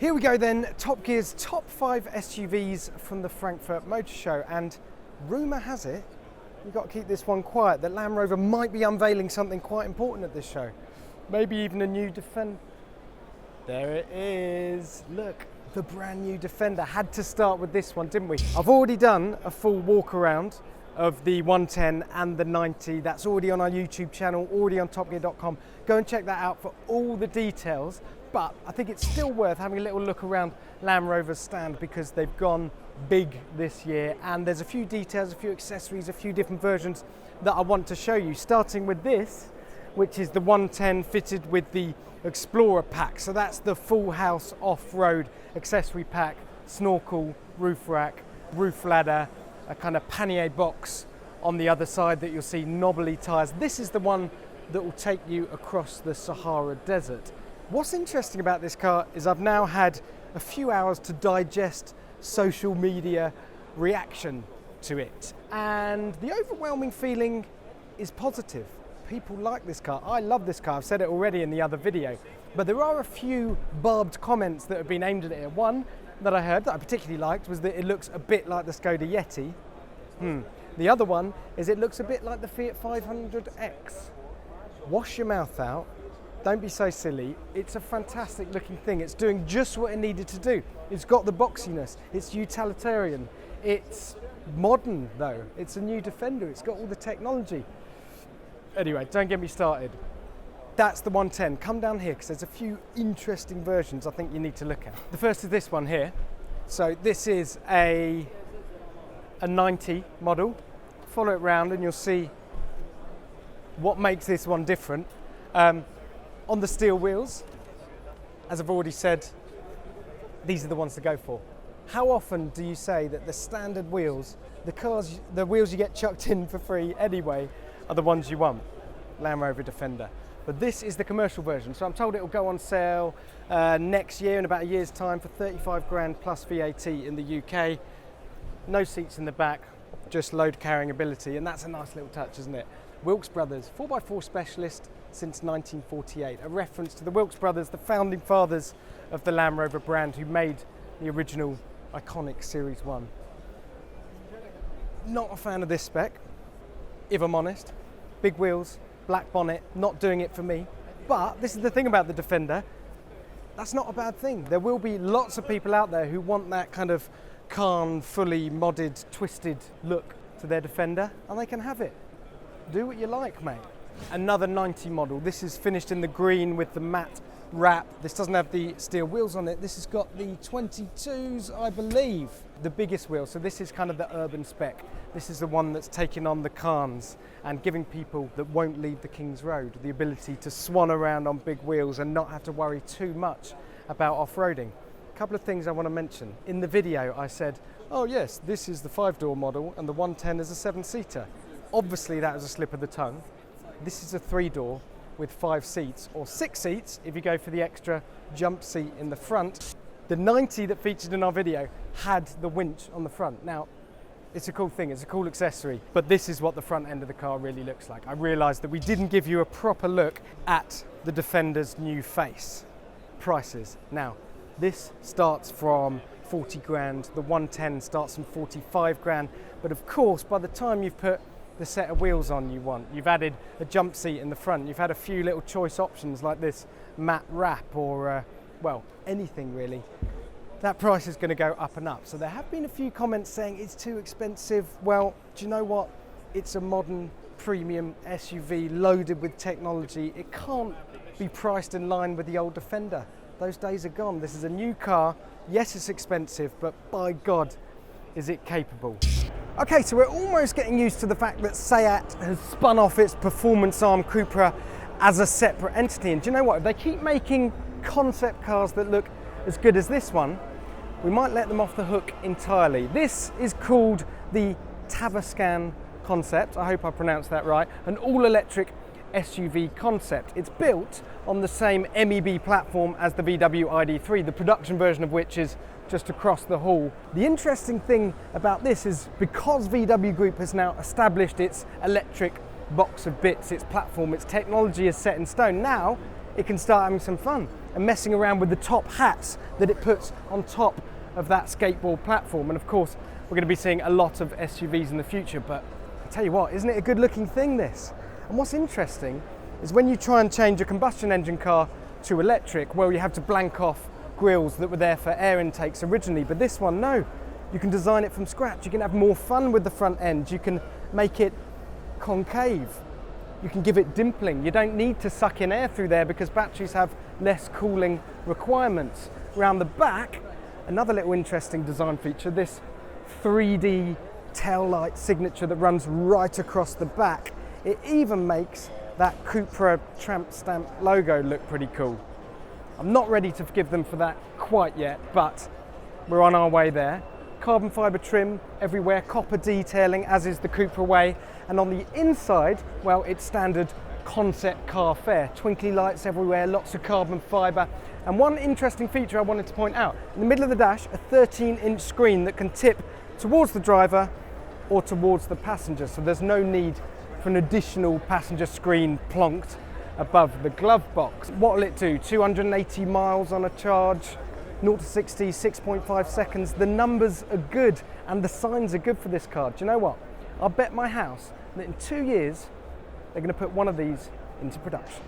Here we go then, Top Gear's top 5 SUVs from the Frankfurt Motor Show, and rumour has it, we've got to keep this one quiet, that Land Rover might be unveiling something quite important at this show. Maybe even a new Defender. There it is, look, the brand new Defender. Had to start with this one, didn't we? I've already done a full walk around of the 110 and the 90. That's already on our YouTube channel, already on topgear.com. Go and check that out for all the details. But I think it's still worth having a little look around Land Rover's stand because they've gone big this year, and there's a few details, a few accessories, a few different versions that I want to show you, starting with this, which is the 110 fitted with the Explorer pack. So that's the full house off-road accessory pack, snorkel, roof rack, roof ladder, a kind of pannier box on the other side that you'll see knobbly tyres. This is the one that will take you across the Sahara Desert. What's interesting about this car is I've now had a few hours to digest social media reaction to it, and the overwhelming feeling is positive. People like this car. I love this car. I've said it already in the other video, but there are a few barbed comments that have been aimed at it. One that I heard that I particularly liked was that it looks a bit like the Skoda Yeti. The other one is it looks a bit like the Fiat 500X. Wash your mouth out. Don't be so silly. It's a fantastic looking thing. It's doing just what it needed to do. It's got the boxiness. It's utilitarian. It's modern though. It's a new Defender. It's got all the technology. Anyway, don't get me started. That's the 110. Come down here because there's a few interesting versions I think you need to look at. The first is this one here. So this is a 90 model. Follow it round and you'll see what makes this one different. On the steel wheels, as I've already said, these are the ones to go for. How often do you say that the standard wheels, the wheels you get chucked in for free anyway, are the ones you want? Land Rover Defender. But this is the commercial version, so I'm told it will go on sale next year in about a year's time for 35 grand plus VAT in the UK. No seats in the back, just load carrying ability, and that's a nice little touch, isn't it? Wilks Brothers, 4x4 specialist since 1948, a reference to the Wilks Brothers, the founding fathers of the Land Rover brand, who made the original iconic Series 1. Not a fan of this spec, if I'm honest. Big wheels, black bonnet, not doing it for me. But this is the thing about the Defender, that's not a bad thing. There will be lots of people out there who want that kind of Khan, fully modded, twisted look to their Defender, and they can have it. Do what you like, mate. Another 90 model. This is finished in the green with the matte wrap. This doesn't have the steel wheels on it. This has got the 22s, I believe. The biggest wheel. So this is kind of the urban spec. This is the one that's taking on the Khans and giving people that won't leave the King's Road the ability to swan around on big wheels and not have to worry too much about off-roading. A couple of things I want to mention. In the video I said, oh yes, this is the 5-door model and the 110 is a 7-seater. Obviously that was a slip of the tongue. This is a 3-door with 5 seats, or 6 seats if you go for the extra jump seat in the front. The 90 that featured in our video had the winch on the front. Now, it's a cool thing, it's a cool accessory, but this is what the front end of the car really looks like. I realised that we didn't give you a proper look at the Defender's new face. Prices. Now, this starts from 40 grand, the 110 starts from 45 grand, but of course, by the time you've put the set of wheels on you want, you've added a jump seat in the front, you've had a few little choice options like this matte wrap or, well, anything really, that price is going to go up and up. So there have been a few comments saying it's too expensive. Well, do you know what? It's a modern premium SUV loaded with technology. It can't be priced in line with the old Defender. Those days are gone. This is a new car. Yes, it's expensive, but by God, is it capable. Okay, so we're almost getting used to the fact that SEAT has spun off its performance arm Cupra as a separate entity. And do you know what? If they keep making concept cars that look as good as this one, we might let them off the hook entirely. This is called the Tavor Scan concept. I hope I pronounced that right. An all-electric SUV concept. It's built on the same MEB platform as the VW ID3, the production version of which is just across the hall. The interesting thing about this is because VW Group has now established its electric box of bits, its platform, its technology is set in stone, now it can start having some fun. and messing around with the top hats that it puts on top of that skateboard platform. And of course, we're going to be seeing a lot of SUVs in the future, but I tell you what, isn't it a good looking thing, this? And what's interesting is when you try and change a combustion engine car to electric, well, you have to blank off grills that were there for air intakes originally, but this one, no. You can design it from scratch. You can have more fun with the front end. You can make it concave. You can give it dimpling. You don't need to suck in air through there because batteries have less cooling requirements. Around the back, another little interesting design feature, this 3D tail light signature that runs right across the back. It even makes that Cupra tramp stamp logo look pretty cool. I'm not ready to forgive them for that quite yet, but we're on our way there. Carbon fibre trim everywhere, copper detailing, as is the Cupra way. And on the inside, well, it's standard concept car fare. Twinkly lights everywhere, lots of carbon fibre. And one interesting feature I wanted to point out, in the middle of the dash, a 13-inch screen that can tip towards the driver or towards the passenger. So there's no need for an additional passenger screen plonked above the glove box. What will it do? 280 miles on a charge, 0 to 60, 6.5 seconds. The numbers are good and the signs are good for this car. Do you know what? I'll bet my house that in 2 years, they're going to put one of these into production.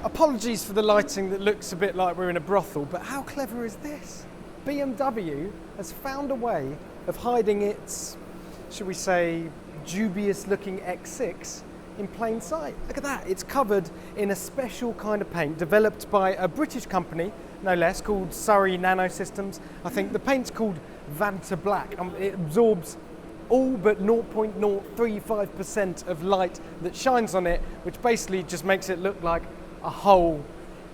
Apologies for the lighting that looks a bit like we're in a brothel, but how clever is this? BMW has found a way of hiding its, should we say, dubious looking X6 in plain sight. Look at that, it's covered in a special kind of paint developed by a British company, no less, called Surrey Nanosystems. I think the paint's called Vanta Black. It absorbs all but 0.035% of light that shines on it, which basically just makes it look like a hole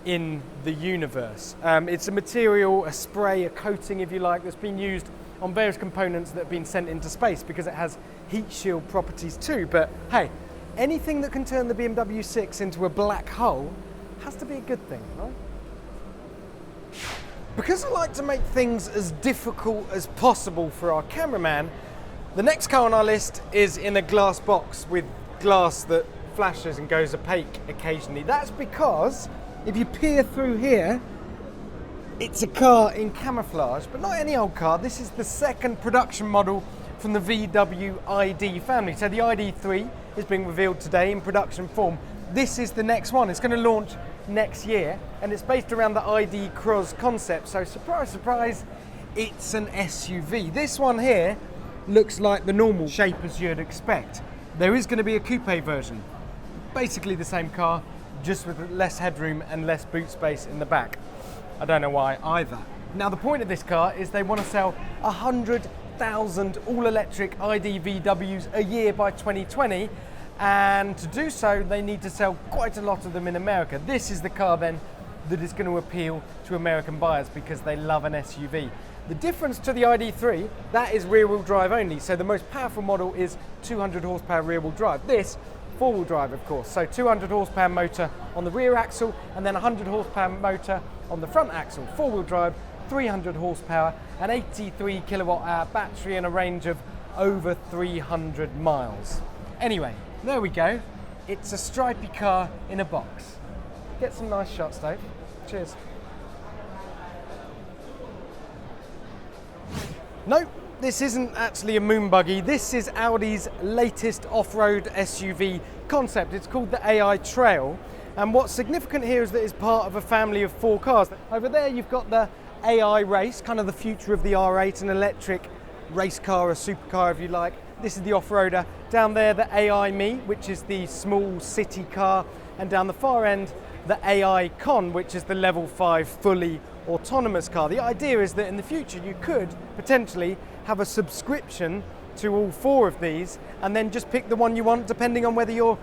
in the universe. It's a material, a spray, a coating if you like, that's been used on various components that have been sent into space because it has heat shield properties too. But hey, anything that can turn the BMW 6 into a black hole has to be a good thing, right? Because I like to make things as difficult as possible for our cameraman, the next car on our list is in a glass box with glass that flashes and goes opaque occasionally. That's because if you peer through here, it's a car in camouflage, but not any old car. This is the second production model from the VW ID family. So the ID3 is being revealed today in production form. This is the next one. It's going to launch next year, and it's based around the ID Cross concept. So surprise, surprise, it's an SUV. This one here looks like the normal shape as you'd expect. There is going to be a coupe version. Basically the same car, just with less headroom and less boot space in the back. I don't know why either. Now the point of this car is they want to sell 100,000 all-electric ID VWs a year by 2020, and to do so they need to sell quite a lot of them in America. This is the car then that is going to appeal to American buyers because they love an SUV. The difference to the ID3, that is rear-wheel drive only, so the most powerful model is 200 horsepower rear-wheel drive. This, four-wheel drive of course, so 200 horsepower motor on the rear axle and then 100 horsepower motor on the front axle. Four-wheel drive, 300 horsepower, an 83 kilowatt hour battery and a range of over 300 miles. Anyway, there we go. It's a stripy car in a box. Get some nice shots, Dave. Cheers. No, this isn't actually a moon buggy. This is Audi's latest off-road SUV concept. It's called the AI Trail. And what's significant here is that it's part of a family of 4 cars. Over there you've got the AI Race, kind of the future of the R8, an electric race car, a supercar if you like. This is the off-roader. Down there the AI Me, which is the small city car. And down the far end, the AI Con, which is the level 5 fully autonomous car. The idea is that in the future you could potentially have a subscription to all 4 of these and then just pick the one you want depending on whether you're,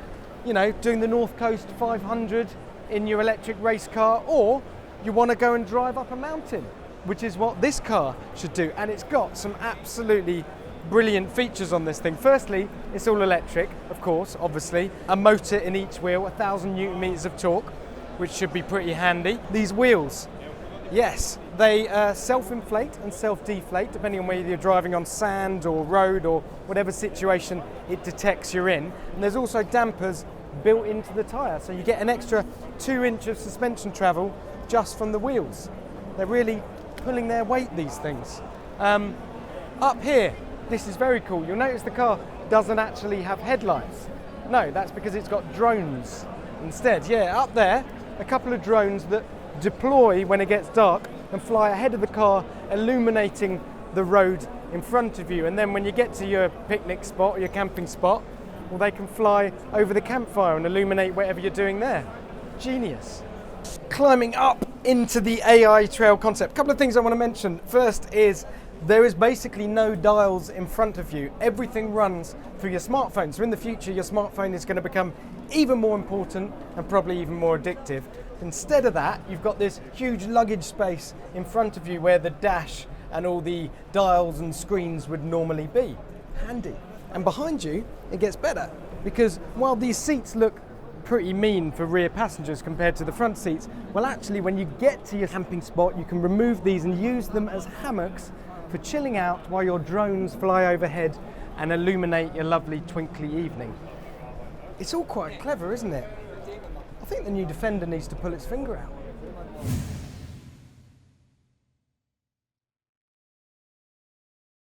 doing the North Coast 500 in your electric race car or you want to go and drive up a mountain, which is what this car should do. And it's got some absolutely brilliant features on this thing. Firstly, it's all electric, of course, obviously. A motor in each wheel, 1,000 Newton meters of torque, which should be pretty handy. These wheels, yes, they self-inflate and self-deflate depending on whether you're driving on sand or road or whatever situation it detects you're in. And there's also dampers built into the tyre, so you get an extra 2-inch of suspension travel just from the wheels. They're really pulling their weight, these things. Up here, this is very cool. You'll notice the car doesn't actually have headlights. No, that's because it's got drones instead. Yeah, up there, a couple of drones that deploy when it gets dark and fly ahead of the car, illuminating the road in front of you. And then when you get to your picnic spot or your camping spot, well, they can fly over the campfire and illuminate whatever you're doing there. Genius. Climbing up into the AI trail concept. A couple of things I want to mention. First is there is basically no dials in front of you. Everything runs through your smartphone. So in the future, your smartphone is going to become even more important and probably even more addictive. Instead of that, you've got this huge luggage space in front of you where the dash and all the dials and screens would normally be. Handy. And behind you, it gets better, because while these seats look pretty mean for rear passengers compared to the front seats, well, actually, when you get to your camping spot, you can remove these and use them as hammocks for chilling out while your drones fly overhead and illuminate your lovely twinkly evening. It's all quite clever, isn't it? I think the new Defender needs to pull its finger out.